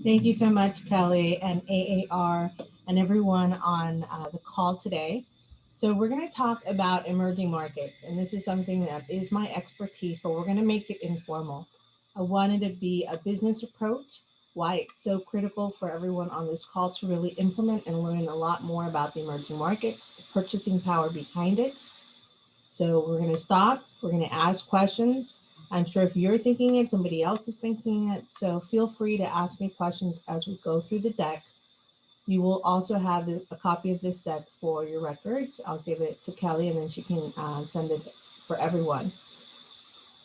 Thank you so much, Kelly and AAR and everyone on the call today. So we're going to talk about emerging markets, and this is something that is my expertise, but we're going to make it informal. I wanted to be a business approach, why it's so critical for everyone on this call to really implement and learn a lot more about the emerging markets, the purchasing power behind it. So we're going to stop, we're going to ask questions. I'm sure if you're thinking it, somebody else is thinking it. So feel free to ask me questions as we go through the deck. You will also have a copy of this deck for your records. I'll give it to Kelly and then she can send it for everyone.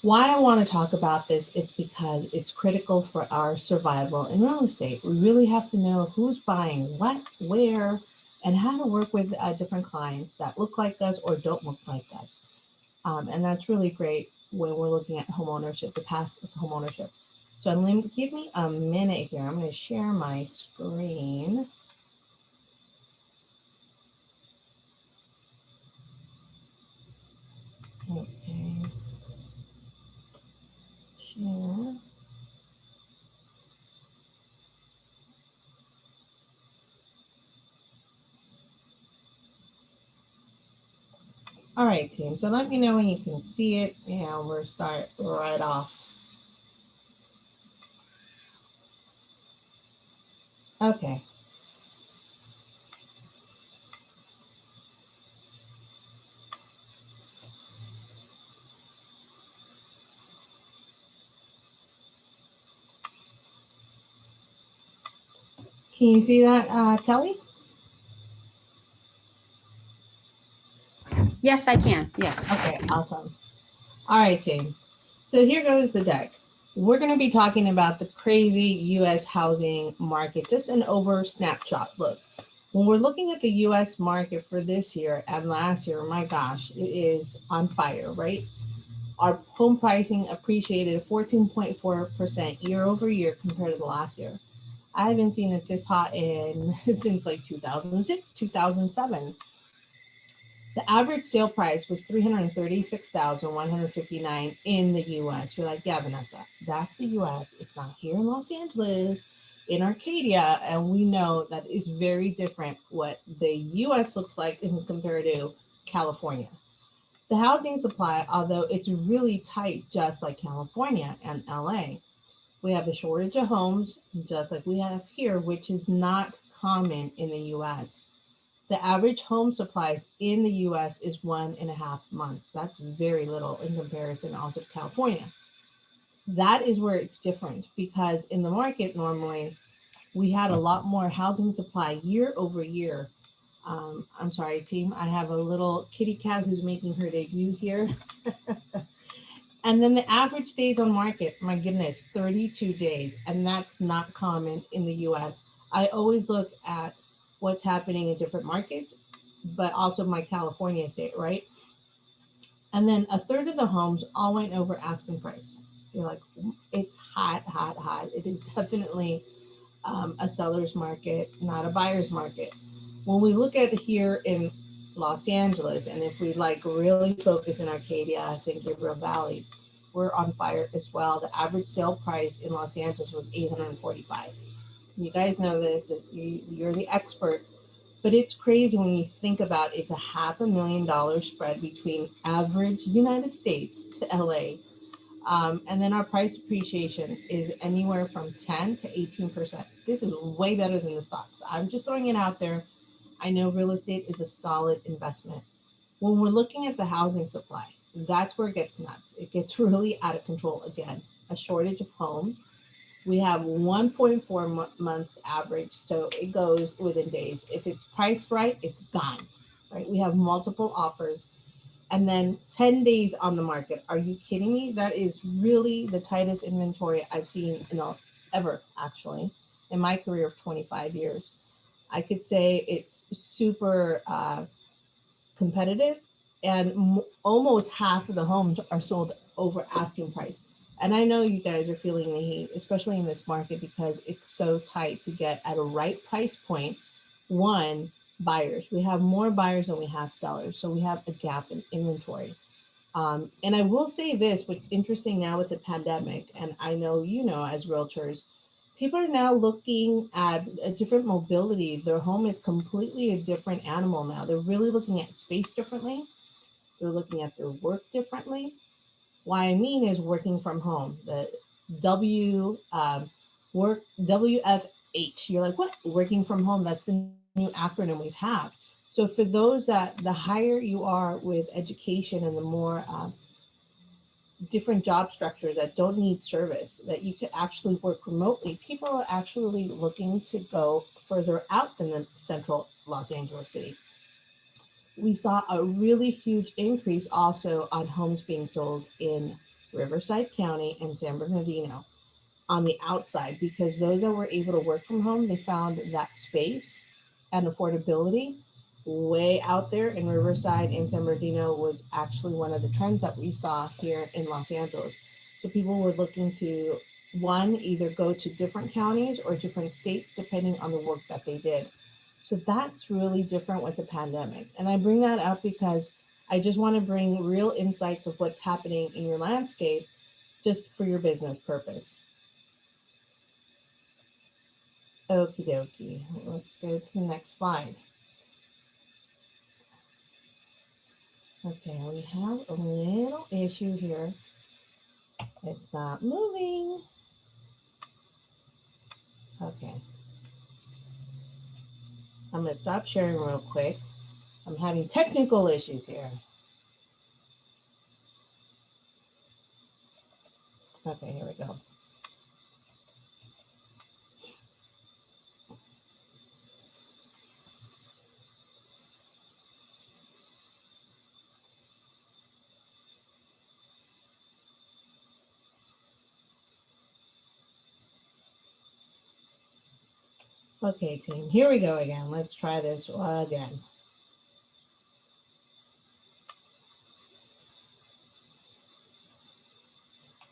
Why I want to talk about this, it's because it's critical for our survival in real estate. We really have to know who's buying what, where, and how to work with different clients that look like us or don't look like us. And that's really great when we're looking at homeownership, the path of homeownership. So give me a minute here. I'm going to share my screen. Okay. Share. All right, team. So let me know when you can see it, and we'll start right off. Okay. Can you see that, Kelly? Yes, I can. Yes. Okay, awesome. All right, team. So here goes the deck. We're going to be talking about the crazy U.S. housing market, just an over snapshot look. When we're looking at the U.S. market for this year and last year, my gosh, it is on fire, right? Our home pricing appreciated 14.4% year over year compared to the last year. I haven't seen it this hot in since like 2006, 2007. The average sale price was 336,159 in the US. You're like, yeah, Vanessa, that's the US. It's not here in Los Angeles, in Arcadia, and we know that is very different what the US looks like in compared to California. The housing supply, although it's really tight, just like California and LA, we have a shortage of homes, just like we have here, which is not common in the US. The average home supplies in the US is 1.5 months. That's very little in comparison also to California. That is where it's different because in the market, normally we had a lot more housing supply year over year. I'm sorry, team. I have a little kitty cat who's making her debut here. And then the average days on market, my goodness, 32 days. And that's not common in the US. I always look at what's happening in different markets, but also my California state, right? And then a third of the homes all went over asking price. You're like, it's hot, hot, hot. It is definitely a seller's market, not a buyer's market. When we look at here in Los Angeles, and if we like really focus in Arcadia, San Gabriel Valley, we're on fire as well. The average sale price in Los Angeles was 845. You guys know this, you're the expert, but it's crazy when you think about it's a $500,000 spread between average United States to LA. And then our price appreciation is anywhere from 10 to 18%. This is way better than the stocks. I'm just throwing it out there. I know real estate is a solid investment. When we're looking at the housing supply, that's where it gets nuts. It gets really out of control again. A shortage of homes. We have 1.4 months average, so it goes within days. If it's priced right, it's gone. Right? We have multiple offers and then 10 days on the market. Are you kidding me? That is really the tightest inventory I've seen ever, actually, in my career of 25 years. I could say it's super competitive, and almost half of the homes are sold over asking price. And I know you guys are feeling the heat, especially in this market, because it's so tight to get at a right price point. One, buyers. We have more buyers than we have sellers. So we have a gap in inventory. And I will say this, what's interesting now with the pandemic, and I know you know as realtors, People are now looking at a different mobility. Their home is completely a different animal now. They're really looking at space differently. They're looking at their work differently. What I mean is working from home. The WFH. You're like, what? Working from home. That's the new acronym we have. So for those that the higher you are with education and the more different job structures that don't need service, that you could actually work remotely, people are actually looking to go further out than the central Los Angeles city. We saw a really huge increase also on homes being sold in Riverside County and San Bernardino on the outside, because those that were able to work from home, they found that space and affordability way out there in Riverside and San Bernardino was actually one of the trends that we saw here in Los Angeles. So people were looking to one, either go to different counties or different states depending on the work that they did. So that's really different with the pandemic. And I bring that up because I just want to bring real insights of what's happening in your landscape just for your business purpose. Okie dokie. Let's go to the next slide. Okay, we have a little issue here. It's not moving. Okay. I'm going to stop sharing real quick. I'm having technical issues here. Okay, here we go. Okay, team, here we go again. Let's try this again.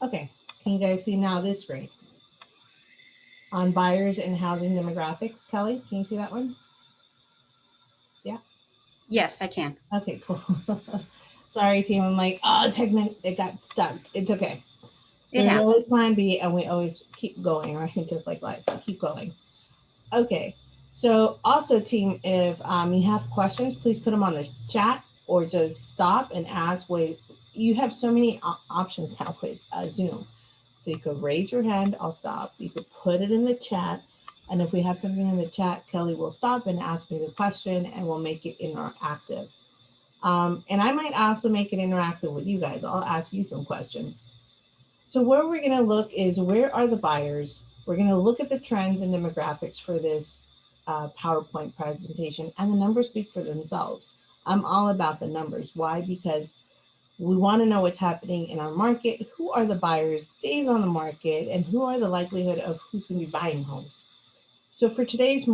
Okay, can you guys see now this screen? On buyers and housing demographics, Kelly, can you see that one? Yeah? Yes, I can. Okay, cool. Sorry, team. I'm like, oh, it got stuck. It's okay. It There's happened. always plan B, and we always keep going, right? Just like life, keep going. Okay. So also, team, if you have questions, please put them on the chat or just stop and ask. Wait, you have so many options now with Zoom. So you could raise your hand, I'll stop. You could put it in the chat. And if we have something in the chat, Kelly will stop and ask me the question and we'll make it interactive. And I might also make it interactive with you guys. I'll ask you some questions. So where we're going to look is where are the buyers? We're going to look at the trends and demographics for this PowerPoint presentation, and the numbers speak for themselves. I'm all about the numbers. Why? Because we want to know what's happening in our market, who are the buyers, days on the market, and who are the likelihood of who's going to be buying homes. So for today's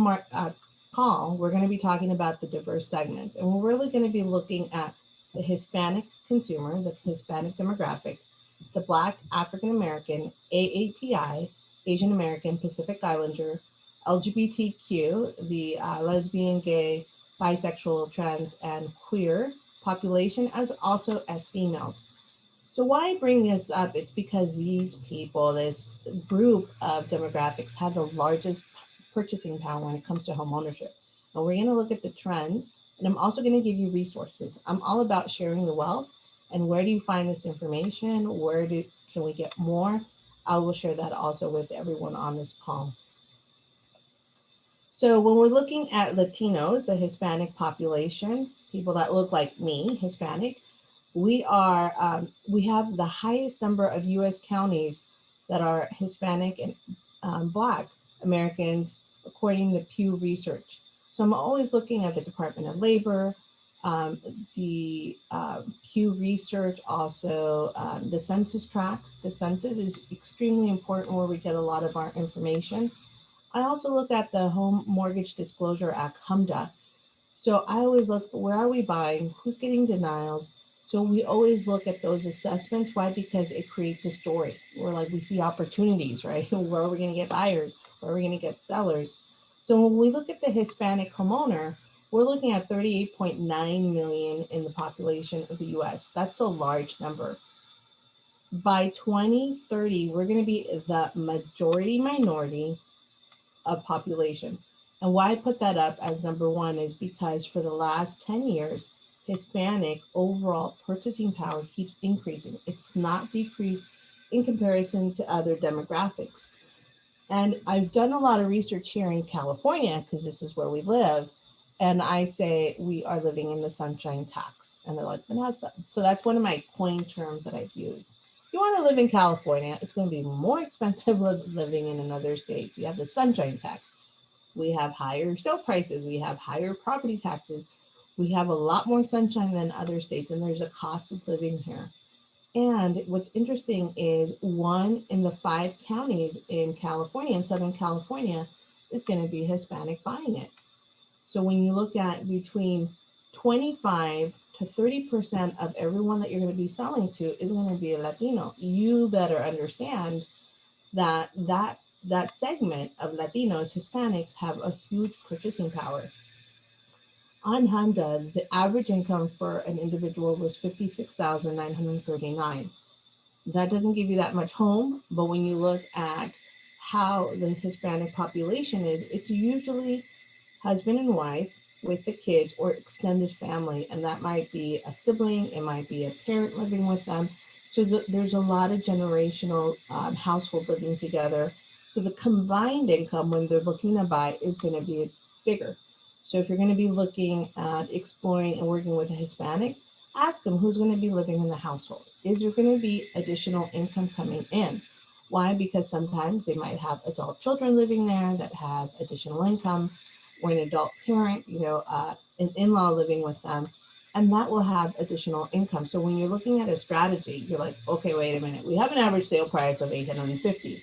call, we're going to be talking about the diverse segments, and we're really going to be looking at the Hispanic consumer, the Hispanic demographic, the Black African American, AAPI, Asian American, Pacific Islander, LGBTQ, the lesbian, gay, bisexual, trans, and queer population, as also as females. So why I bring this up? It's because these people, this group of demographics, have the largest purchasing power when it comes to home ownership. And we're going to look at the trends, and I'm also going to give you resources. I'm all about sharing the wealth. And where do you find this information? Can we get more? I will share that also with everyone on this call. So when we're looking at Latinos, the Hispanic population, people that look like me, Hispanic, we have the highest number of U.S. counties that are Hispanic and Black Americans, according to Pew Research. So I'm always looking at the Department of Labor, the Pew Research, also the Census tract. The Census is extremely important where we get a lot of our information. I also look at the Home Mortgage Disclosure Act, HMDA. So I always look, where are we buying? Who's getting denials? So we always look at those assessments. Why? Because it creates a story. We're like, we see opportunities, right? Where are we going to get buyers? Where are we going to get sellers? So when we look at the Hispanic homeowner, we're looking at 38.9 million in the population of the US. That's a large number. By 2030, we're going to be the majority minority of population. And why I put that up as number one is because for the last 10 years, Hispanic overall purchasing power keeps increasing. It's not decreased in comparison to other demographics. And I've done a lot of research here in California because this is where we live. And I say we are living in the sunshine tax. And they're like, Vanessa. So that's one of my coin terms that I've used. You want to live in California, it's going to be more expensive living in another state. You have the sunshine tax. We have higher sale prices. We have higher property taxes. We have a lot more sunshine than other states, and there's a cost of living here. And what's interesting is one in the five counties in California, in Southern California, is going to be Hispanic buying it. So when you look at between 25 to 30% of everyone that you're going to be selling to is going to be a Latino, you better understand that segment of Latinos, Hispanics have a huge purchasing power. On Honda, the average income for an individual was 56,939. That doesn't give you that much home, but when you look at how the Hispanic population is, it's usually husband and wife with the kids or extended family, and that might be a sibling, it might be a parent living with them. So there's a lot of generational household living together. So the combined income when they're looking to buy is going to be bigger. So if you're going to be looking at exploring and working with a Hispanic, ask them who's going to be living in the household. Is there going to be additional income coming in? Why? Because sometimes they might have adult children living there that have additional income, or an adult parent, an in-law living with them, and that will have additional income. So when you're looking at a strategy, you're like, okay, wait a minute. We have an average sale price of 850.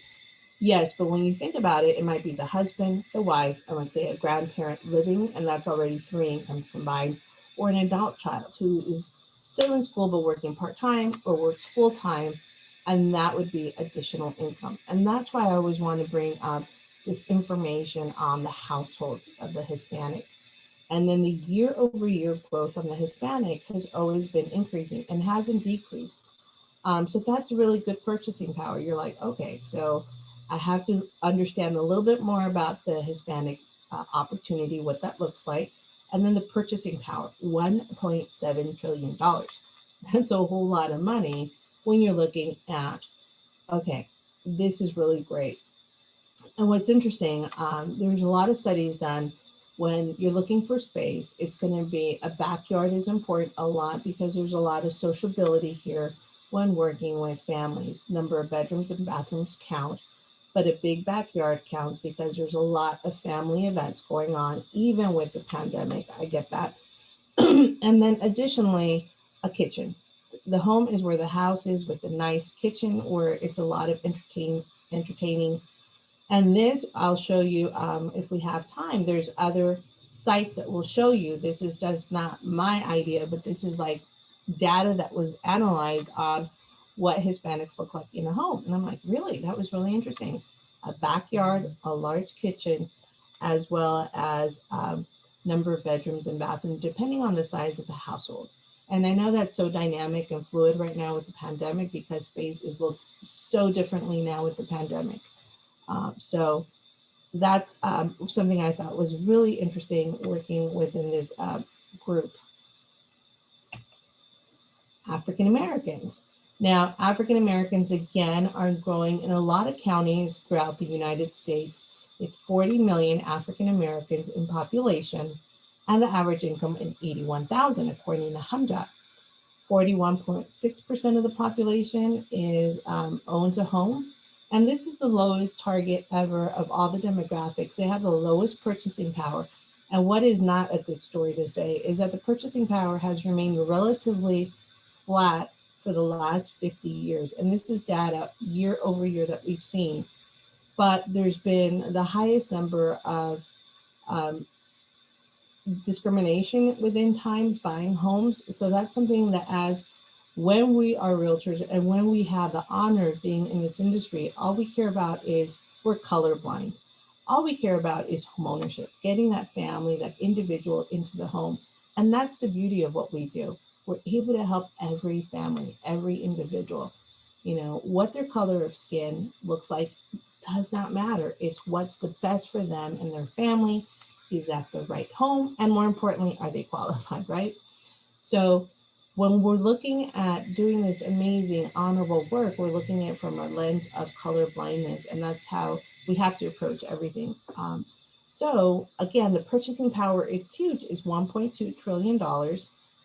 Yes, but when you think about it, it might be the husband, the wife, and let's say a grandparent living, and that's already three incomes combined, or an adult child who is still in school but working part-time or works full-time, and that would be additional income. And that's why I always want to bring up this information on the household of the Hispanic. And then the year over year growth on the Hispanic has always been increasing and hasn't decreased. So that's really good purchasing power. You're like, okay, so I have to understand a little bit more about the Hispanic opportunity, what that looks like. And then the purchasing power, $1.7 trillion. That's a whole lot of money when you're looking at, okay, this is really great. And what's interesting, there's a lot of studies done when you're looking for space. It's going to be a backyard is important a lot because there's a lot of sociability here when working with families. Number of bedrooms and bathrooms count, but a big backyard counts because there's a lot of family events going on, even with the pandemic. I get that. And then additionally, a kitchen. The home is where the house is with a nice kitchen where it's a lot of entertaining. And this, I'll show you if we have time. There's other sites that will show you. This is just not my idea, but this is like data that was analyzed on what Hispanics look like in a home. And I'm like, really? That was really interesting. A backyard, a large kitchen, as well as number of bedrooms and bathrooms, depending on the size of the household. And I know that's so dynamic and fluid right now with the pandemic because space is looked so differently now with the pandemic. So that's something I thought was really interesting working within this group. African Americans. Now, African Americans again are growing in a lot of counties throughout the United States. It's 40 million African Americans in population, and the average income is 81,000 according to HMDA. 41.6% of the population is owns a home. And this is the lowest target ever of all the demographics. They have the lowest purchasing power. And what is not a good story to say is that the purchasing power has remained relatively flat for the last 50 years. And this is data year over year that we've seen. But there's been the highest number of um, discrimination within times buying homes. So that's something that as when we are realtors and when we have the honor of being in this industry, all we care about is we're colorblind. All we care about is home ownership, getting that family, that individual into the home. And that's the beauty of what we do. We're able to help every family, every individual. What their color of skin looks like does not matter. It's what's the best for them and their family. Is that the right home? And more importantly, are they qualified, right? So when we're looking at doing this amazing, honorable work, we're looking at it from a lens of color blindness, and that's how we have to approach everything. So again, the purchasing power, it's huge, is $1.2 trillion,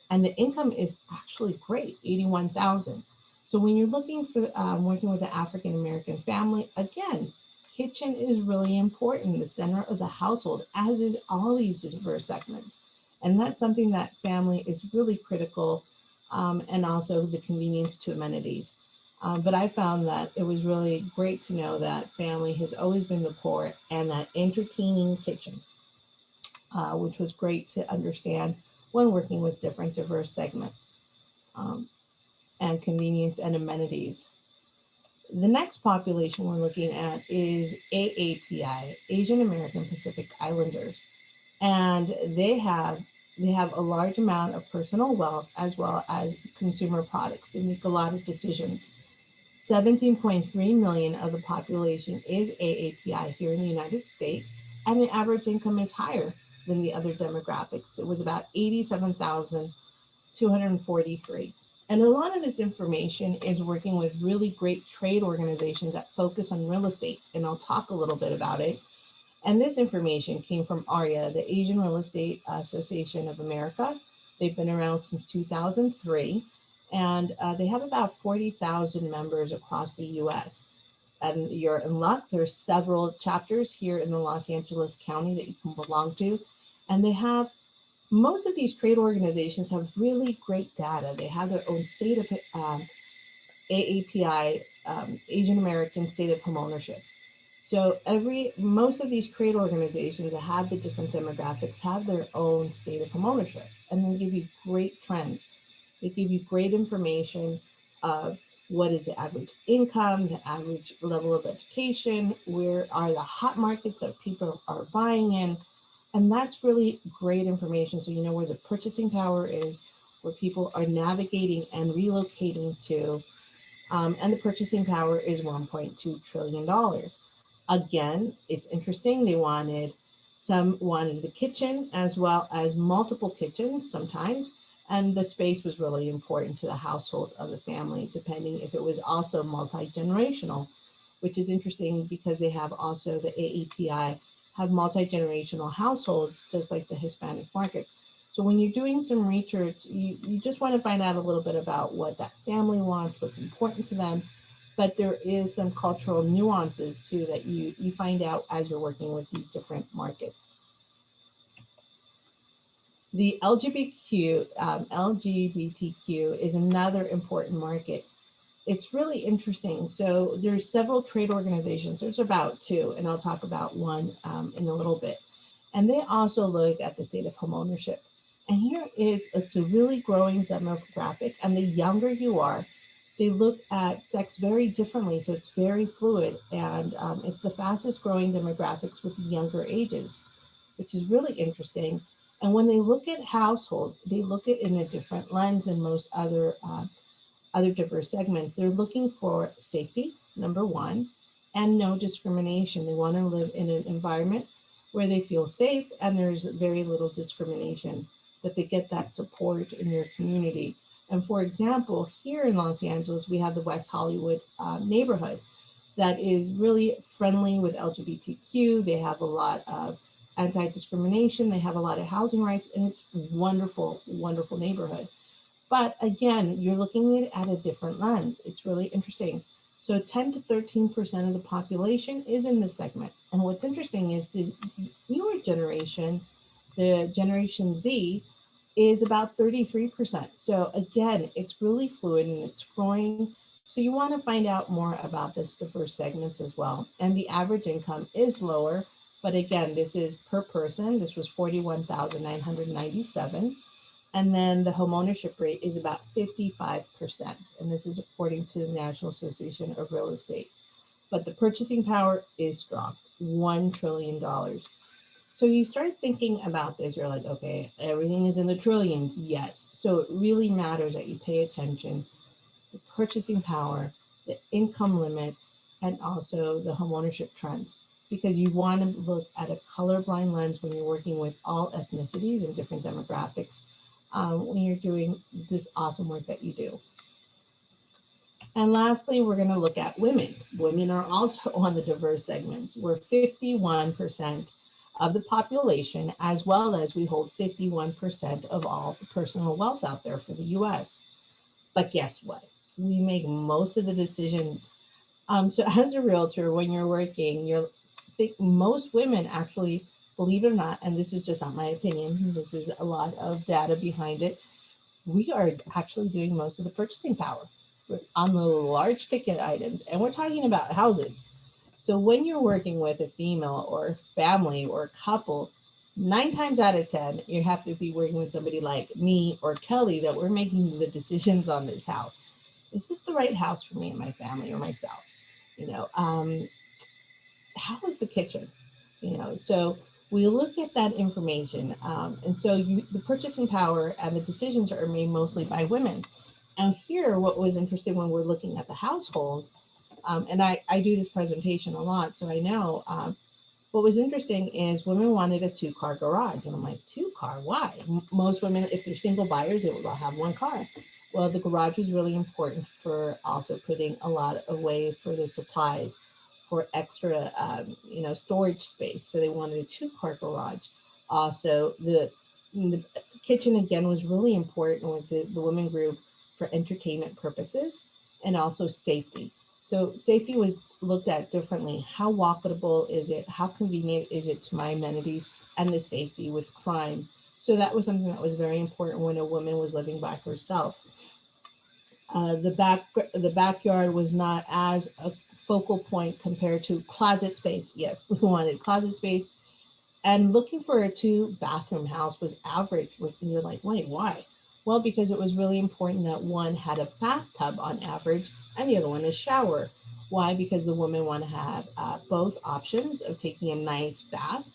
and the income is actually great, 81,000. So when you're looking for working with an African American family, again, kitchen is really important, the center of the household, as is all these diverse segments. And that's something that family is really critical, and also the convenience to amenities. But I found that it was really great to know that family has always been the core and that entertaining kitchen, which was great to understand when working with different diverse segments, um, and convenience and amenities. The next population we're looking at is AAPI, Asian American Pacific Islanders, and they have a large amount of personal wealth as well as consumer products. They make a lot of decisions. 17.3 million of the population is AAPI here in the United States, and the average income is higher than the other demographics. It was about 87,243. And a lot of this information is working with really great trade organizations that focus on real estate, and I'll talk a little bit about it. And this information came from AREAA, the Asian Real Estate Association of America. They've been around since 2003, and they have about 40,000 members across the US. And you're in luck. There's several chapters here in the Los Angeles County that you can belong to. And they have, most of these trade organizations have really great data. They have their own state of AAPI, Asian American State of Homeownership. So most of these trade organizations that have the different demographics have their own state of homeownership, and they give you great trends. They give you great information of what is the average income, the average level of education, where are the hot markets that people are buying in, and that's really great information. So you know where the purchasing power is, where people are navigating and relocating to, and the purchasing power is $1.2 trillion. Again, it's interesting. Some wanted the kitchen as well as multiple kitchens sometimes, and the space was really important to the household of the family, depending if it was also multi-generational, which is interesting because they have also the AAPI have multi-generational households, just like the Hispanic markets. So when you're doing some research, you just want to find out a little bit about what that family wants, what's important to them. But there is some cultural nuances too that you find out as you're working with these different markets. The LGBTQ is another important market. It's really interesting. So there's several trade organizations. There's about two, and I'll talk about one in a little bit. And they also look at the state of homeownership. And it's a really growing demographic. And the younger you are, they look at sex very differently. So it's very fluid. And it's the fastest growing demographics with younger ages, which is really interesting. And when they look at household, they look at it in a different lens than most other diverse segments. They're looking for safety, number one, and no discrimination. They want to live in an environment where they feel safe and there's very little discrimination, that they get that support in their community. And for example, here in Los Angeles, we have the West Hollywood neighborhood that is really friendly with LGBTQ. They have a lot of anti-discrimination. They have a lot of housing rights, and it's wonderful, wonderful neighborhood. But again, you're looking at a different lens. It's really interesting. So 10 to 13% of the population is in this segment. And what's interesting is the newer generation, the Generation Z, is about 33%. So again, it's really fluid and it's growing. So you want to find out more about this diverse segments as well. And the average income is lower, but again, this is per person. This was 41,997. And then the homeownership rate is about 55%. And this is according to the National Association of Real Estate. But the purchasing power is strong, $1 trillion. So you start thinking about this, you're like, okay, everything is in the trillions. Yes. So it really matters that you pay attention. The purchasing power the income limits, and also the homeownership trends. Because you want to look at a colorblind lens when you're working with all ethnicities and different demographics when you're doing this awesome work that you do. And lastly, we're going to look at women. Women are also on the diverse segments. We're 51% of the population, as well as we hold 51% of all the personal wealth out there for the US. But guess what? We make most of the decisions. So as a realtor, when you're working, you're think most women actually, believe it or not, and this is just not my opinion, this is a lot of data behind it, we are actually doing most of the purchasing power on the large ticket items, and we're talking about houses. So when you're working with a female or a family or a couple, 9 times out of 10, you have to be working with somebody like me or Kelly that we're making the decisions on this house. Is this the right house for me and my family or myself? You know, how is the kitchen? So we look at that information, and so the purchasing power and the decisions are made mostly by women. And here, what was interesting when we're looking at the household, and I do this presentation a lot, so I know. What was interesting is women wanted a 2-car garage. And I'm like, 2-car, why? Most women, if they're single buyers, they will have 1 car. Well, the garage was really important for also putting a lot away for the supplies for extra, storage space. So they wanted a 2-car garage. Also, the kitchen, again, was really important with the women group for entertainment purposes and also safety. So safety was looked at differently. How walkable is it? How convenient is it to my amenities and the safety with crime? So that was something that was very important when a woman was living by herself. The backyard was not as a focal point compared to closet space. Yes, we wanted closet space, and looking for a 2-bathroom house was average. And you're like, wait, why? Well, because it was really important that one had a bathtub on average and the other one a shower. Why? Because the women want to have both options of taking a nice bath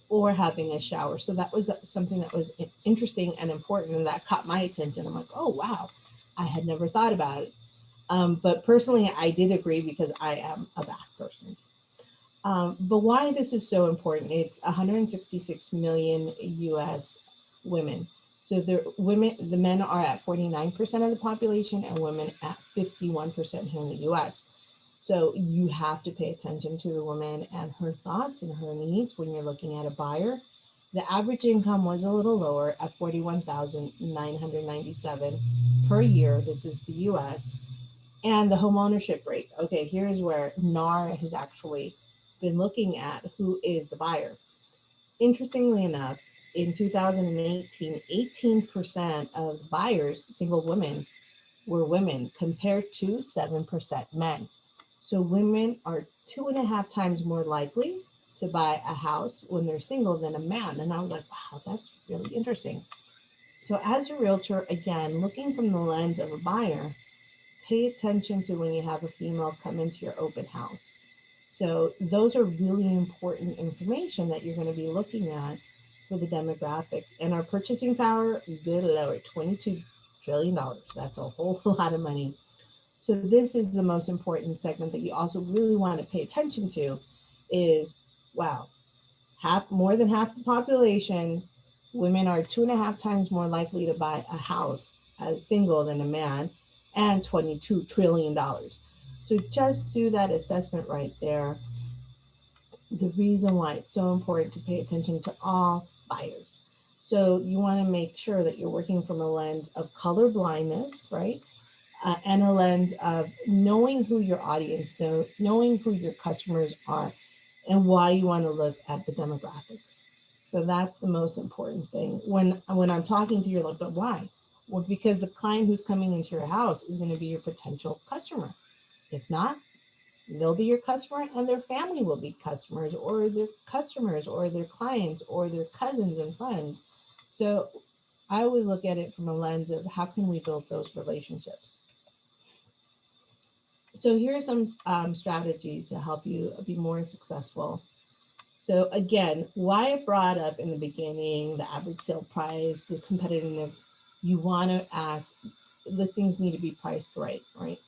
or having a shower. So that was something that was interesting and important, and that caught my attention. I'm like, oh, wow, I had never thought about it. But personally, I did agree because I am a bath person. But why this is so important, it's 166 million US women. So the men are at 49% of the population and women at 51% here in the US. So you have to pay attention to the woman and her thoughts and her needs when you're looking at a buyer. The average income was a little lower at 41,997 per year. This is the US. And the home ownership rate. Okay, here's where NAR has actually been looking at who is the buyer. Interestingly enough, in 2018, 18% of buyers, single women, were women compared to 7% men. So women are 2.5 times more likely to buy a house when they're single than a man. And I was like, wow, that's really interesting. So as a realtor, again, looking from the lens of a buyer, pay attention to when you have a female come into your open house. So those are really important information that you're going to be looking at for the demographics. And our purchasing power, good Lord, $22 trillion. That's a whole lot of money. So this is the most important segment that you also really want to pay attention to is, wow, more than half the population, women are 2.5 times more likely to buy a house as single than a man, and $22 trillion. So just do that assessment right there. The reason why it's so important to pay attention to all buyers. So you want to make sure that you're working from a lens of color blindness, right? And a lens of knowing who your audience knowing who your customers are and why you want to look at the demographics. So that's the most important thing. When I'm talking to you, like, but why? Well, because the client who's coming into your house is going to be your potential customer. If not, they'll be your customer and their family will be customers or their clients or their cousins and friends. So I always look at it from a lens of how can we build those relationships. So here are some strategies to help you be more successful. So again, why I brought up in the beginning, the average sale price, the competitive, you want to ask, listings need to be priced right, right?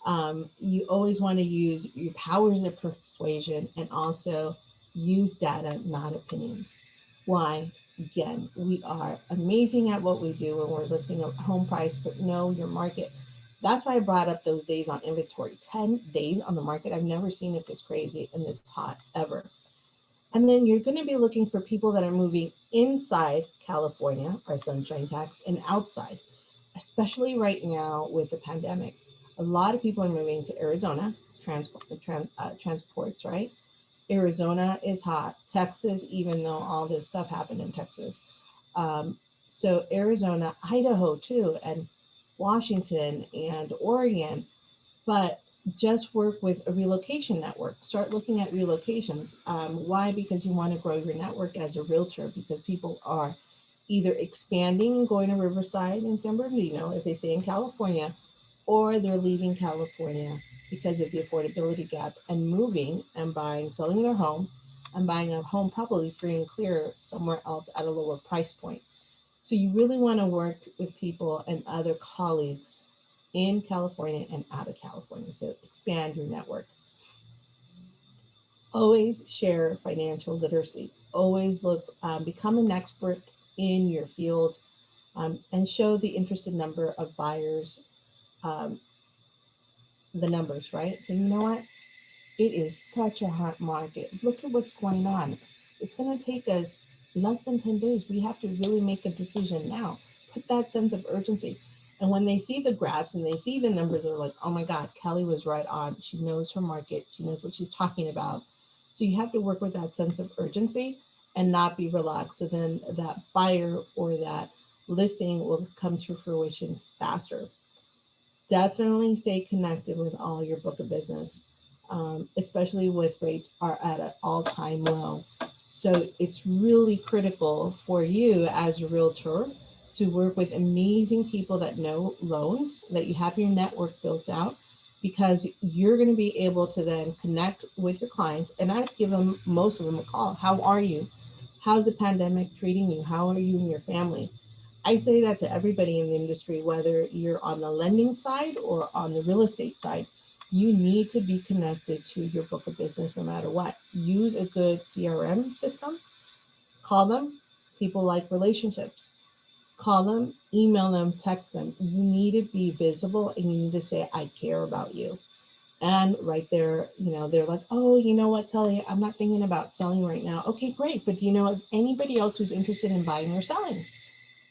You always want to use your powers of persuasion and also use data, not opinions. Why? Again, we are amazing at what we do when we're listing a home price, but know your market. That's why I brought up those days on inventory. 10 days on the market. I've never seen it this crazy and this hot ever. And then you're going to be looking for people that are moving inside California, our sunshine tax, and outside, especially right now with the pandemic. A lot of people are moving to Arizona, transports, right? Arizona is hot. Texas, even though all this stuff happened in Texas. Um, so Arizona, Idaho too, and Washington and Oregon, but just work with a relocation network. Start looking at relocations. Why? Because you want to grow your network as a realtor because people are either expanding and going to Riverside and San Bernardino if they stay in California, or they're leaving California because of the affordability gap and moving and buying, selling their home and buying a home probably free and clear somewhere else at a lower price point. So you really want to work with people and other colleagues in California and out of California. So expand your network. Always share financial literacy. Always become an expert in your field, and show the interested number of buyers, um, the numbers, right? So you know what? It is such a hot market. Look at what's going on. It's going to take us less than 10 days. We have to really make a decision now. Put that sense of urgency. And when they see the graphs and they see the numbers, they're like, oh my God, Kelly was right on. She knows her market. She knows what she's talking about. So you have to work with that sense of urgency and not be relaxed. So then that buyer or that listing will come to fruition faster. Definitely stay connected with all your book of business, especially with rates are at an all-time low. So it's really critical for you as a realtor to work with amazing people that know loans, that you have your network built out, because you're going to be able to then connect with your clients. And I give them, most of them, a call. How are you? How's the pandemic treating you? How are you and your family? I say that to everybody in the industry, whether you're on the lending side or on the real estate side, you need to be connected to your book of business no matter what. Use a good CRM system, call them. People like relationships. Call them, email them, text them. You need to be visible and you need to say, I care about you. And right there, they're like, oh, you know what, Kelly, I'm not thinking about selling right now. Okay, great. But do you know anybody else who's interested in buying or selling?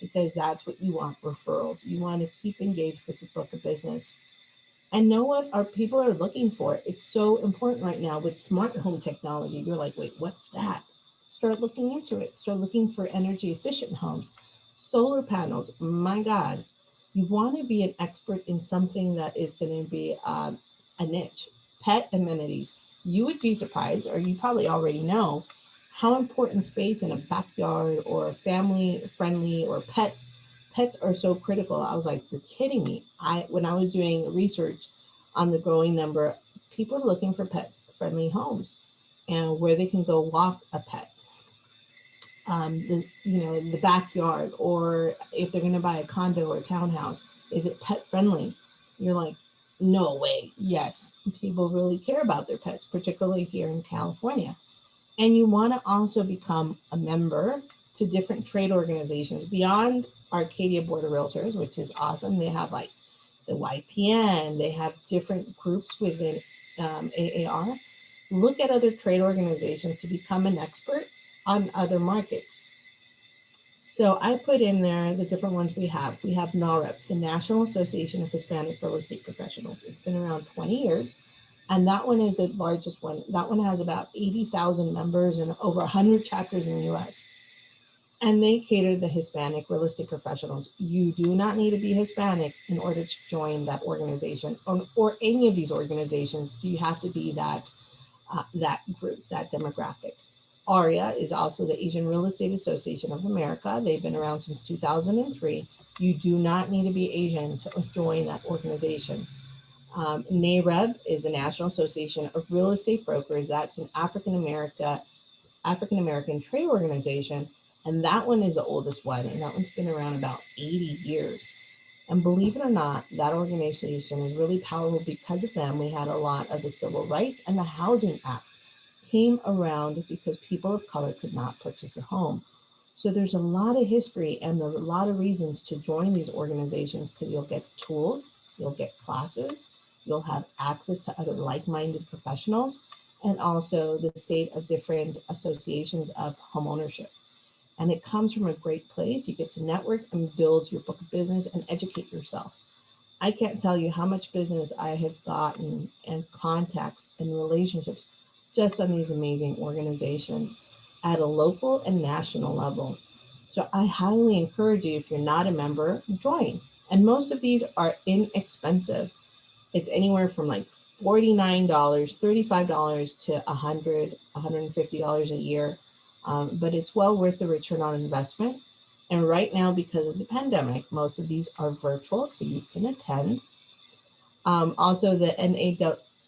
Because that's what you want, referrals. You want to keep engaged with the book of business and know what our people are looking for. It's so important right now with smart home technology. You're like, wait, what's that? Start looking into it. Start looking for energy efficient homes, solar panels. My God, you want to be an expert in something that is going to be a niche. Pet amenities. You would be surprised, or you probably already know, how important space in a backyard or family friendly or pets are so critical. I was like, you're kidding me. When I was doing research on the growing number, people are looking for pet friendly homes and where they can go walk a pet. The backyard, or if they're going to buy a condo or a townhouse, is it pet friendly? You're like, no way. Yes, people really care about their pets, particularly here in California. And you want to also become a member to different trade organizations beyond Arcadia Board of Realtors, which is awesome. They have like the YPN, they have different groups within AAR. Look at other trade organizations to become an expert on other markets. So I put in there the different ones we have. We have NAHREP, the National Association of Hispanic Real Estate Professionals. It's been around 20 years. And that one is the largest one. That one has about 80,000 members and over 100 chapters in the US. And they cater to the Hispanic real estate professionals. You do not need to be Hispanic in order to join that organization, or any of these organizations. Do you have to be that group, that demographic? AREAA is also the Asian Real Estate Association of America. They've been around since 2003. You do not need to be Asian to join that organization. NAHREP is the National Association of Real Estate Brokers. That's an African American trade organization, and that one is the oldest one, and that one's been around about 80 years. And believe it or not, that organization is really powerful. Because of them, we had a lot of the Civil Rights and the Housing Act came around because people of color could not purchase a home. So there's a lot of history and a lot of reasons to join these organizations, because you'll get tools, you'll get classes, you'll have access to other like-minded professionals, and also the state of different associations of homeownership. And it comes from a great place. You get to network and build your book of business and educate yourself. I can't tell you how much business I have gotten and contacts and relationships just on these amazing organizations at a local and national level. So I highly encourage you, if you're not a member, join. And most of these are inexpensive. It's anywhere from like $49, $35 to $150 a year. But it's well worth the return on investment. And right now, because of the pandemic, most of these are virtual, so you can attend. Also, the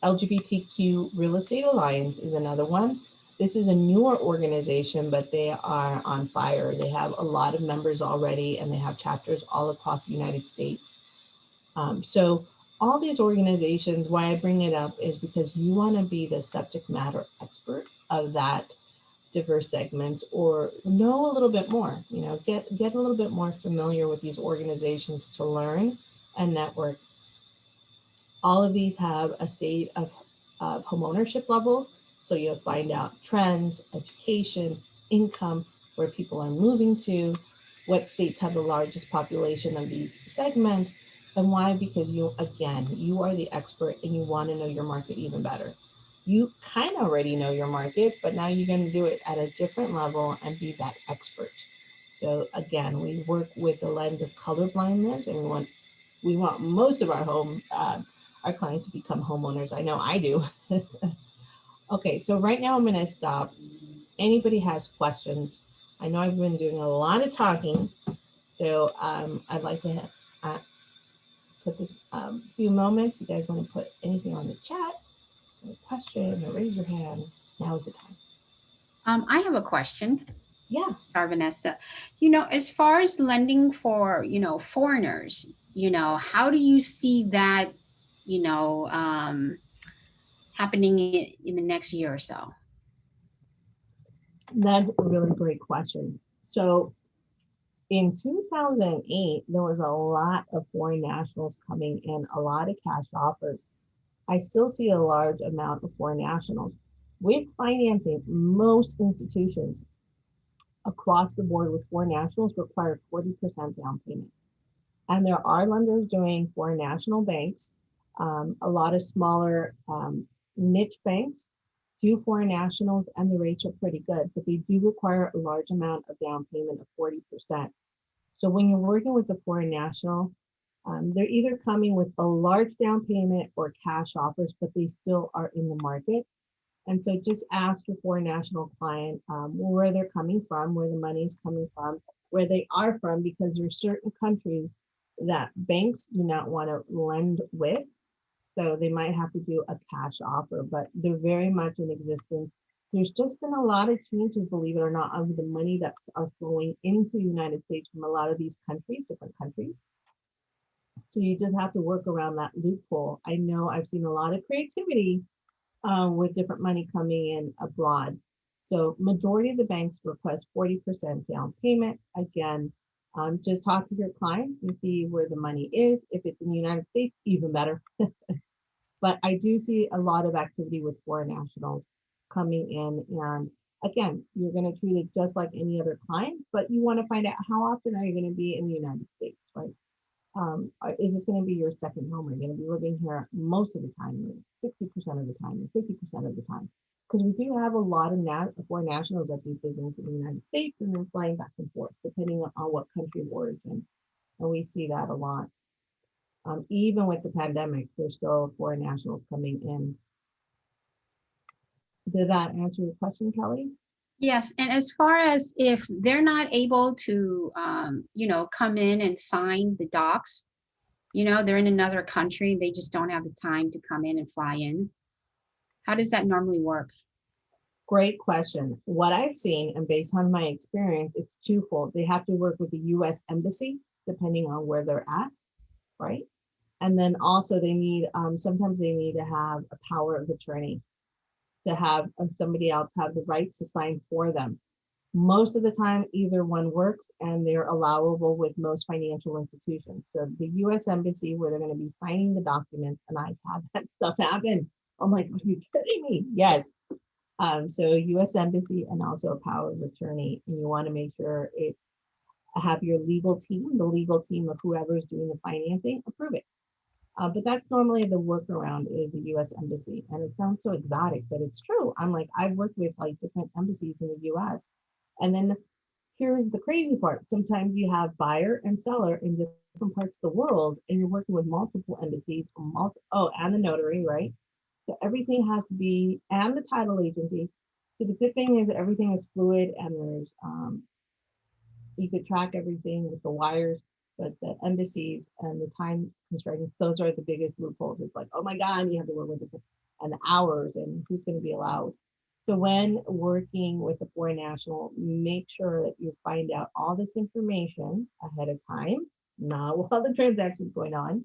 LGBTQ Real Estate Alliance is another one. This is a newer organization, but they are on fire. They have a lot of members already, and they have chapters all across the United States. So all these organizations, why I bring it up is because you want to be the subject matter expert of that diverse segment, or know a little bit more, get a little bit more familiar with these organizations to learn and network. All of these have a state of home ownership level. So you'll find out trends, education, income, where people are moving to, what states have the largest population of these segments, and why. Because you are the expert and you want to know your market even better. You kind of already know your market, but now you're going to do it at a different level and be that expert. So again, we work with the lens of color blindness, and we want most of our clients to become homeowners. I know I do. Okay, so right now I'm going to stop. Anybody has questions? I know I've been doing a lot of talking, so I'd like to uh, put this few moments. You guys want to put anything on the chat, or a question, or raise your hand? Now is the time. I have a question, Yeah. Vanessa. As far as lending for, foreigners, how do you see that, you know, um, happening in the next year or so? That's a really great question. So in 2008, there was a lot of foreign nationals coming in, a lot of cash offers. I still see a large amount of foreign nationals. With financing, most institutions across the board with foreign nationals require 40% down payment. And there are lenders doing foreign national banks. A lot of smaller niche banks do foreign nationals, and the rates are pretty good, but they do require a large amount of down payment of 40%. So when you're working with a foreign national, they're either coming with a large down payment or cash offers, but they still are in the market. And so just ask your foreign national client where they're coming from, where the money's coming from, where they are from, because there's certain countries that banks do not want to lend with. So they might have to do a cash offer, but they're very much in existence. There's just been a lot of changes, believe it or not, of the money that are flowing into the United States from a lot of these countries, different countries. So you just have to work around that loophole. I know I've seen a lot of creativity with different money coming in abroad. So majority of the banks request 40% down payment. Again, just talk to your clients and see where the money is. If it's in the United States, even better. But I do see a lot of activity with foreign nationals coming in. And again, you're going to treat it just like any other client, but you want to find out how often are you going to be in the United States, right? Is this going to be your second home? Are you going to be living here most of the time, 60% of the time, or 50% of the time? Because we do have a lot of foreign nationals that do business in the United States and then flying back and forth, depending on what country of origin. And we see that a lot. Even with the pandemic, there's still foreign nationals coming in. Did that answer your question, Kelly? Yes, and as far as if they're not able to, come in and sign the docs, they're in another country, they just don't have the time to come in and fly in. How does that normally work? Great question. What I've seen, and based on my experience, it's twofold. They have to work with the US Embassy, depending on where they're at. right? And then also they need, sometimes they need to have a power of attorney, to have somebody else have the right to sign for them. Most of the time, either one works and they're allowable with most financial institutions. So the US Embassy, where they're going to be signing the documents, and I've had that stuff happen. I'm like, are you kidding me? Yes. So US Embassy and also a power of attorney. And you want to make sure it have your legal team, the legal team of whoever's doing the financing, approve it. But that's normally the workaround is the US Embassy. And it sounds so exotic, but it's true. I'm like, I've worked with like different embassies in the US. And then here's the crazy part. Sometimes you have buyer and seller in different parts of the world, and you're working with multiple embassies, and the notary, right? So everything has to be, and the title agency. So the good thing is everything is fluid and there's you could track everything with the wires, but the embassies and the time constraints, those are the biggest loopholes. It's like, oh my God, you have to work with the and the hours and who's going to be allowed. So when working with a foreign national, make sure that you find out all this information ahead of time, not while the transaction's going on.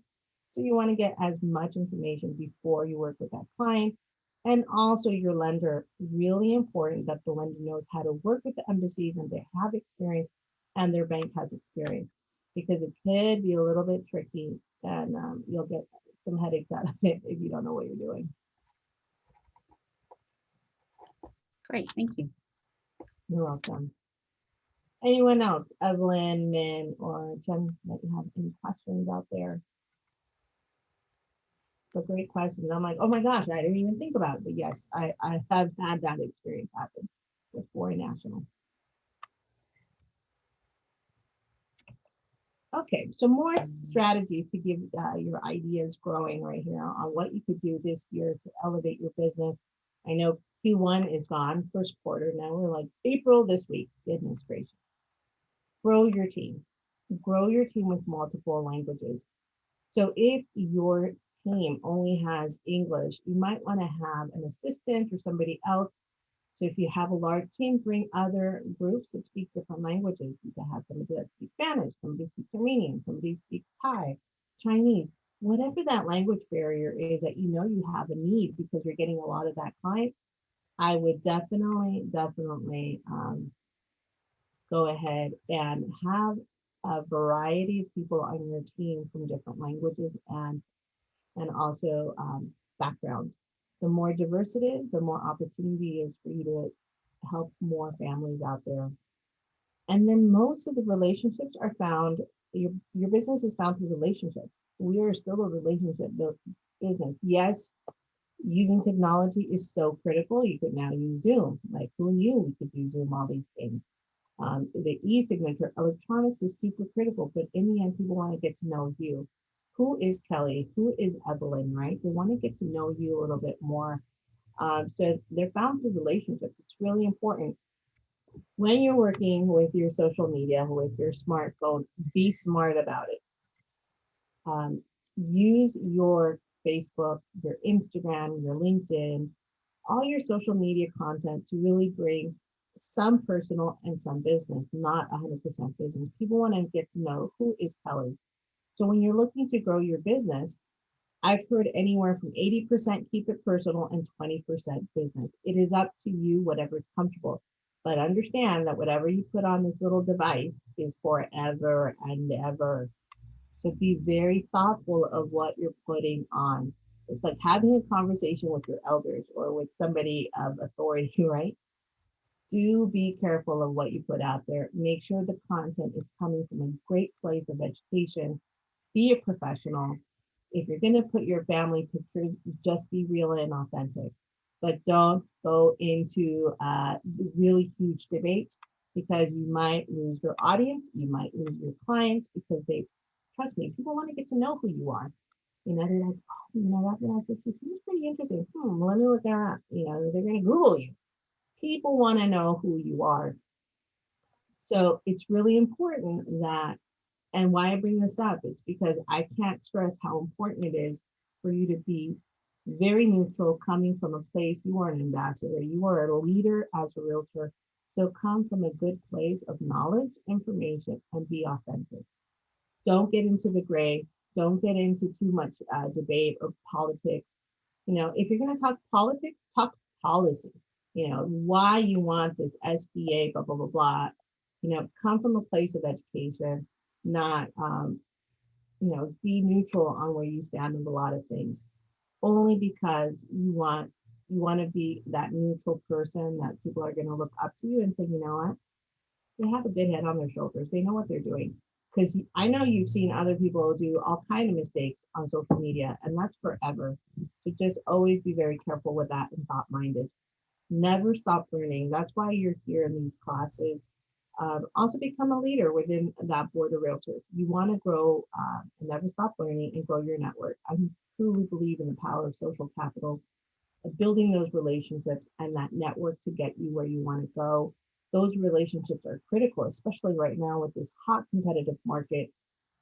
So you want to get as much information before you work with that client. And also your lender, really important that the lender knows how to work with the embassies and they have experience and their bank has experience, because it could be a little bit tricky and you'll get some headaches out of it if you don't know what you're doing. Great, thank you. You're welcome. Anyone else, Evelyn, Min, or Jen, that you have any questions out there? So great questions. I'm like, oh my gosh, I didn't even think about it. But yes, I have had that experience happen with foreign national. Okay, so more strategies to give your ideas growing right here on what you could do this year to elevate your business. I know Q1 is gone, first quarter. Now we're like April this week. Goodness gracious. Grow your team. Grow your team with multiple languages. So if your team only has English, you might want to have an assistant or somebody else. So if you have a large team, bring other groups that speak different languages. You can have somebody that speaks Spanish, somebody speaks Armenian, somebody speaks Thai, Chinese, whatever that language barrier is that you know you have a need because you're getting a lot of that client. I would definitely go ahead and have a variety of people on your team from different languages and also backgrounds. The more diverse it is, the more opportunity is for you to help more families out there. And then most of the relationships are found, your business is found through relationships. We are still a relationship built business. Yes, using technology is so critical. You could now use Zoom. Like who knew we could do Zoom, all these things. The e-signature, electronics is super critical, but in the end, people want to get to know you. Who is Kelly? Who is Evelyn, right? They want to get to know you a little bit more. So they're found through relationships. It's really important. When you're working with your social media, with your smartphone, be smart about it. Um, use your Facebook, your Instagram, your LinkedIn, all your social media content to really bring some personal and some business, not 100% business. People want to get to know who is Kelly. So when you're looking to grow your business, I've heard anywhere from 80% keep it personal and 20% business. It is up to you, whatever is comfortable. But understand that whatever you put on this little device is forever and ever. So be very thoughtful of what you're putting on. It's like having a conversation with your elders or with somebody of authority, right? Do be careful of what you put out there. Make sure the content is coming from a great place of education. Be a professional. If you're going to put your family pictures, just be real and authentic. But don't go into really huge debates because you might lose your audience. You might lose your clients because they, trust me, people want to get to know who you are. You know, they're like, oh, you know, that Vanessa, she seems pretty interesting. Let me look her up. You know, they're going to Google you. People want to know who you are. So it's really important that, and why I bring this up is because I can't stress how important it is for you to be very neutral, coming from a place, you are an ambassador, you are a leader as a realtor. So come from a good place of knowledge, information, and be authentic. Don't get into the gray. Don't get into too much debate or politics. If you're going to talk politics, talk policy. Why you want this SBA, blah, blah, blah, blah. Come from a place of education, not, be neutral on where you stand with a lot of things. Only because you want to be that neutral person that people are going to look up to you and say, you know what, they have a good head on their shoulders. They know what they're doing. Because I know you've seen other people do all kind of mistakes on social media, and that's forever. So just always be very careful with that and thought minded. Never stop learning. That's why you're here in these classes. Also become a leader within that board of realtors. You want to grow and never stop learning and grow your network. I truly believe in the power of social capital, of building those relationships and that network to get you where you want to go. Those relationships are critical, especially right now with this hot competitive market.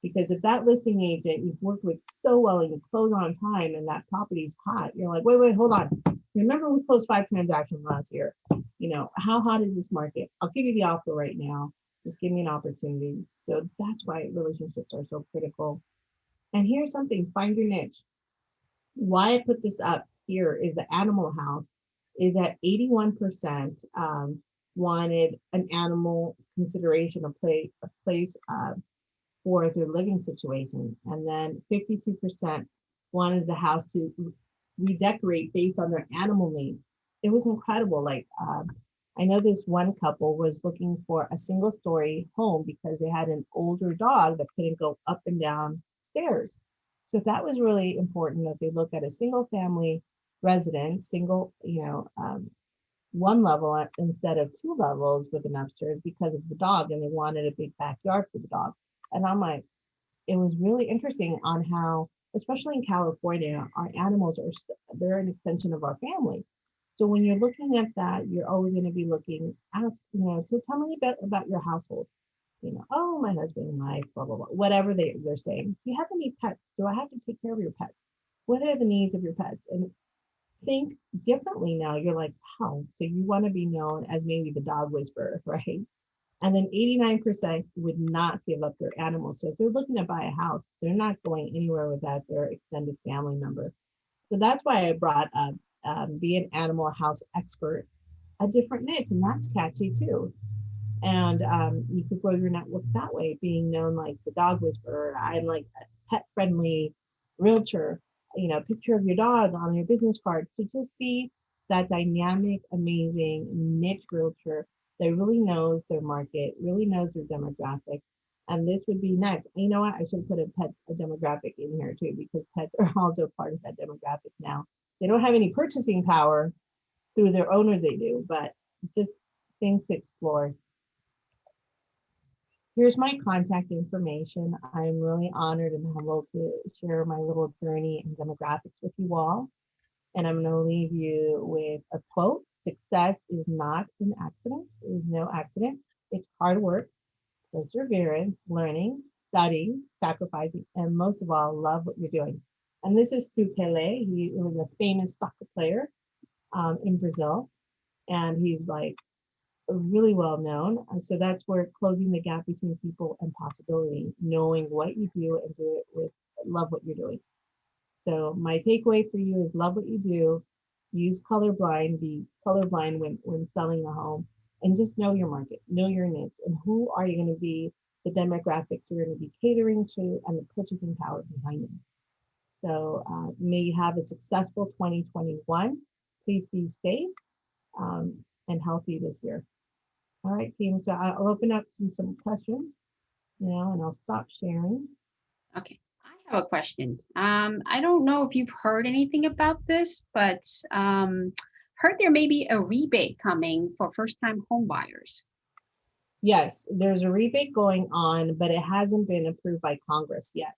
Because if that listing agent you've worked with so well and you close on time and that property's hot, you're like, wait, hold on. Remember we closed 5 transactions last year. How hot is this market? I'll give you the offer right now. Just give me an opportunity. So that's why relationships are so critical. And here's something, find your niche. Why I put this up here is the animal house is at 81% wanted an animal consideration, a place for their living situation. And then 52% wanted the house to redecorate based on their animal needs. It was incredible. Like, I know this one couple was looking for a single story home because they had an older dog that couldn't go up and down stairs. So that was really important that they look at a single family residence, single, one level instead of 2 levels with an upstairs because of the dog, and they wanted a big backyard for the dog. And I'm like, it was really interesting on how, especially in California, our animals they're an extension of our family. So when you're looking at that, you're always going to be looking at, so tell me about your household. Oh, my husband and I, blah, blah, blah, whatever they're saying. Do you have any pets? Do I have to take care of your pets? What are the needs of your pets? And think differently now. You're like, wow, so you want to be known as maybe the dog whisperer, right? And then 89% would not give up their animals. So if they're looking to buy a house, they're not going anywhere without their extended family member. So that's why I brought up be an animal house expert, a different niche, and that's catchy too. And you could grow your network that way, being known like the dog whisperer. I'm like a pet friendly realtor, picture of your dog on your business card. So just be that dynamic, amazing niche realtor that really knows their market, really knows their demographic. And this would be next. You know what? I should put a demographic in here too, because pets are also part of that demographic now. They don't have any purchasing power through their owners, they do, but just things to explore. Here's my contact information. I'm really honored and humbled to share my little journey and demographics with you all. And I'm going to leave you with a quote. Success is not an accident. It is no accident. It's hard work, perseverance, learning, studying, sacrificing, and most of all, love what you're doing. And this is through Pelé. He was a famous soccer player in Brazil. And he's like really well known. So that's where closing the gap between people and possibility, knowing what you do and do it with love what you're doing. So my takeaway for you is love what you do, use colorblind, be colorblind when selling a home, and just know your market, know your niche, and who are you going to be, the demographics you're going to be catering to, and the purchasing power behind them. So may you have a successful 2021. Please be safe and healthy this year. All right, team. So I'll open up to some questions, and I'll stop sharing. Okay, I have a question. I don't know if you've heard anything about this, but heard there may be a rebate coming for first-time home buyers. Yes, there's a rebate going on, but it hasn't been approved by Congress yet.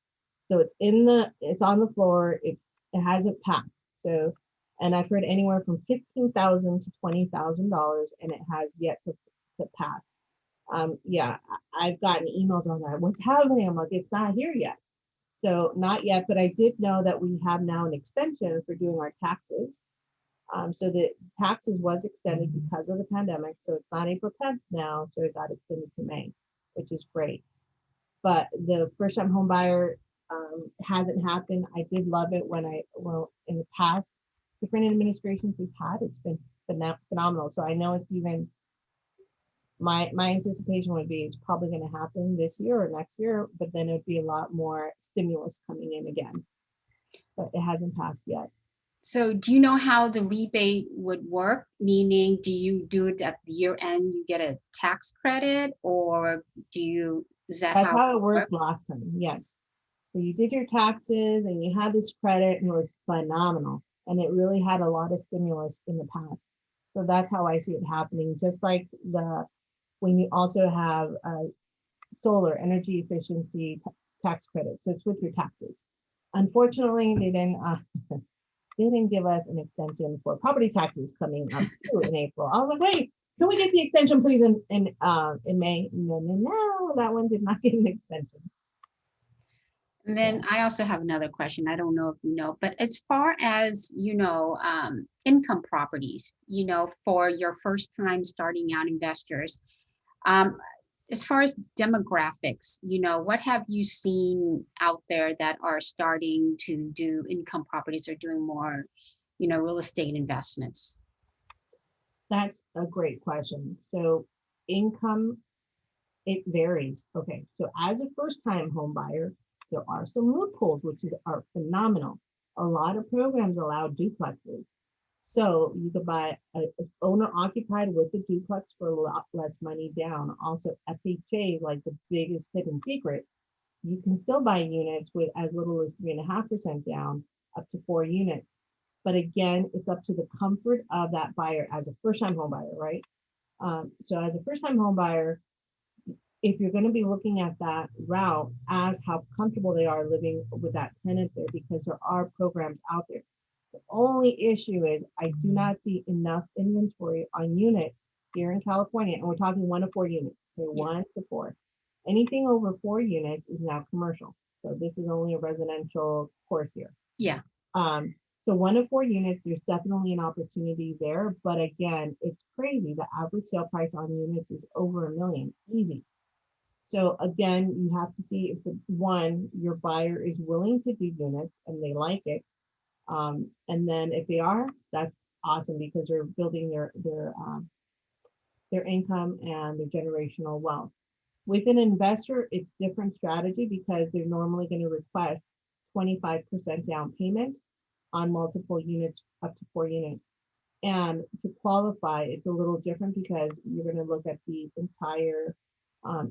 So it's on the floor. It hasn't passed. So, and I've heard anywhere from $15,000 to $20,000, and it has yet to pass. Yeah, I've gotten emails on that. What's happening? I'm like, it's not here yet. So not yet, but I did know that we have now an extension for doing our taxes. So the taxes was extended because of the pandemic. So it's not April 10th now. So it got extended to May, which is great. But the first time home buyer Hasn't happened. I did love it well, in the past different administrations we've had, it's been phenomenal. So I know it's even my anticipation would be it's probably going to happen this year or next year, but then it'd be a lot more stimulus coming in again. But it hasn't passed yet. So do you know how the rebate would work? Meaning, do you do it at the year end, you get a tax credit, or is that That's how it how it works? worked last time. Yes. So you did your taxes and you had this credit and it was phenomenal. And it really had a lot of stimulus in the past. So that's how I see it happening. Just like when you also have solar energy efficiency tax credit. So it's with your taxes. Unfortunately, they didn't give us an extension for property taxes coming up too in April. I was like, wait, can we get the extension please in May? No, that one did not get an extension. And Yeah. then I also have another question. I don't know if you know, but as far as, income properties, for your first time starting out investors, um, as far as demographics, what have you seen out there that are starting to do income properties or doing more, real estate investments? That's a great question. So income, it varies. Okay, so as a first-time home buyer, there are some loopholes, are phenomenal. A lot of programs allow duplexes. So you could buy a owner occupied with a duplex for a lot less money down. Also, FHA, like the biggest hidden secret, you can still buy units with as little as 3.5% down, up to 4 units. But again, it's up to the comfort of that buyer as a first-time home buyer, right? So as a first-time home buyer, if you're going to be looking at that route, as how comfortable they are living with that tenant there, because there are programs out there. The only issue is I do not see enough inventory on units here in California, and we're talking 1 to 4 units. Okay, Yeah. 1 to 4. Anything over 4 units is now commercial. So this is only a residential course here. Yeah. So 1 to 4 units, there's definitely an opportunity there. But again, it's crazy. The average sale price on units is over $1 million, easy. So again, you have to see if your buyer is willing to do units and they like it. And then if they are, that's awesome because they're building their income and their generational wealth. With an investor, it's different strategy because they're normally going to request 25% down payment on multiple units, up to 4 units. And to qualify, it's a little different because you're going to look at the entire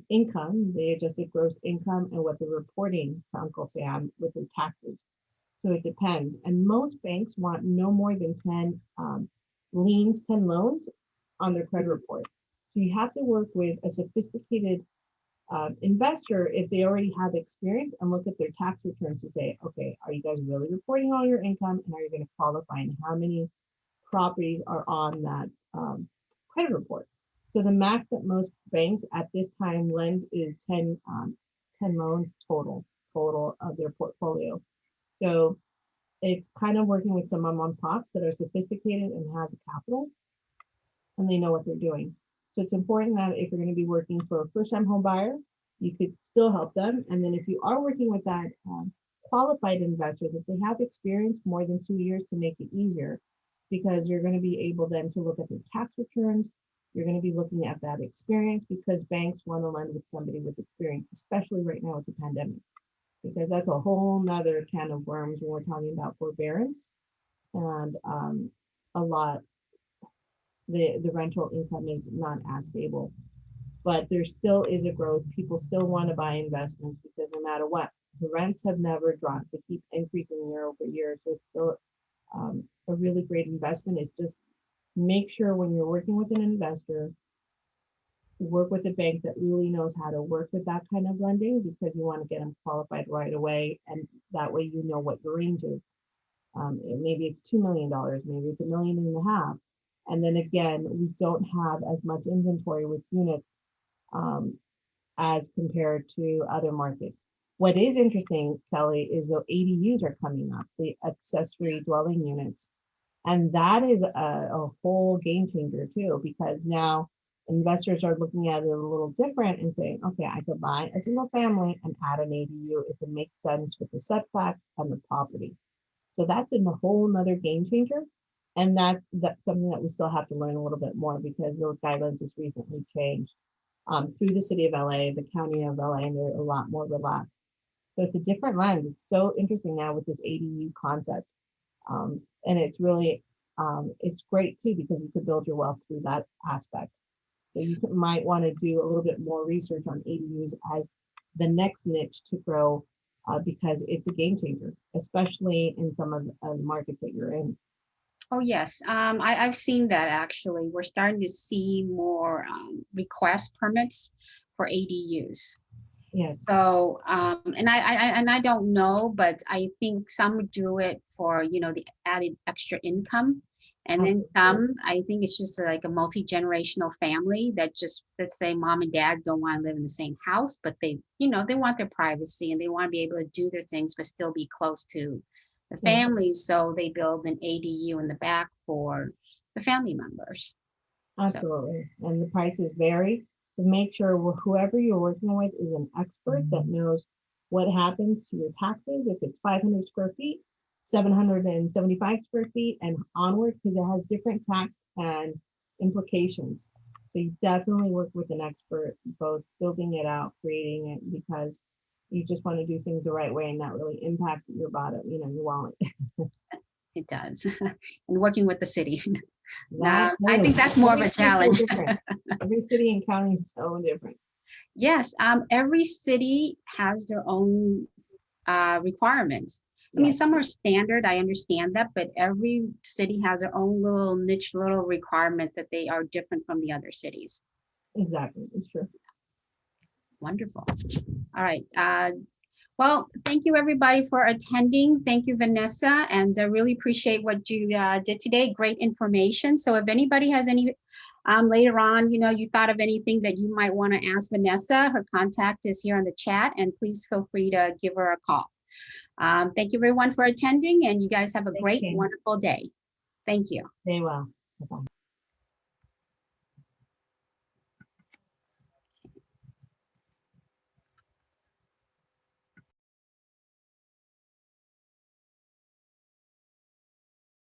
income, the adjusted gross income, and what they're reporting to Uncle Sam with their taxes. So it depends. And most banks want no more than 10 liens, 10 loans on their credit report. So you have to work with a sophisticated investor if they already have experience and look at their tax returns to say, okay, are you guys really reporting all your income and are you going to qualify and how many properties are on that credit report? So the max that most banks at this time lend is 10 loans total of their portfolio. So it's kind of working with some mom and pops that are sophisticated and have the capital and they know what they're doing. So it's important that if you're going to be working for a first-time home buyer, you could still help them. And then if you are working with that qualified investor, that they have experience more than 2 years to make it easier, because you're going to be able then to look at their tax returns. You're going to be looking at that experience because banks want to lend with somebody with experience, especially right now with the pandemic, because that's a whole nother can of worms when we're talking about forbearance and a lot the rental income is not as stable, but there still is a growth. People still want to buy investments because no matter what, the rents have never dropped. They keep increasing year over year. So it's still a really great investment. It's just make sure when you're working with an investor, work with a bank that really knows how to work with that kind of lending, because you want to get them qualified right away. And that way, you know what your range is. Maybe it's $2 million, maybe it's $1.5 million. And then again, we don't have as much inventory with units as compared to other markets. What is interesting, Kelly, is the ADUs are coming up, the accessory dwelling units. And that is a whole game changer too, because now investors are looking at it a little different and saying, okay, I could buy a single family and add an ADU if it makes sense with the setbacks and the property. So that's a whole nother game changer. And that's something that we still have to learn a little bit more because those guidelines just recently changed through the city of LA, the county of LA, and they're a lot more relaxed. So it's a different lens. It's so interesting now with this ADU concept. And it's really, it's great too, because you could build your wealth through that aspect. So you might want to do a little bit more research on ADUs as the next niche to grow because it's a game changer, especially in some of the markets that you're in. Oh, yes. I've seen that actually. We're starting to see more request permits for ADUs. Yes, So, and I don't know, but I think some do it for, the added extra income. And then absolutely. some, I think it's just like a multi-generational family that just, let's say mom and dad don't want to live in the same house, but they want their privacy and they want to be able to do their things, but still be close to the Yes, family. So they build an ADU in the back for the family members. So, absolutely. And the prices vary. To make sure whoever you're working with is an expert that knows what happens to your taxes if it's 500 square feet, 775 square feet, and onward, because it has different tax and implications. So you definitely work with an expert, both building it out, creating it, because you just want to do things the right way and not really impact your bottom, your wallet. it does. And working with the city. That I think that's more of a every city is challenge. so different. Every city and county is so different. Yes, every city has their own requirements. I mean, Yes, some are standard, I understand that, but every city has their own little niche, little requirement that they are different from the other cities. exactly. It's true. Wonderful. All right. Well, thank you everybody for attending. Thank you, Vanessa, and I really appreciate what you did today. Great information. So if anybody has any later on, you thought of anything that you might want to ask Vanessa, her contact is here in the chat, and please feel free to give her a call. Thank you everyone for attending, and you guys have a Thanks, great, King. wonderful day. Thank you. Stay well. Bye-bye.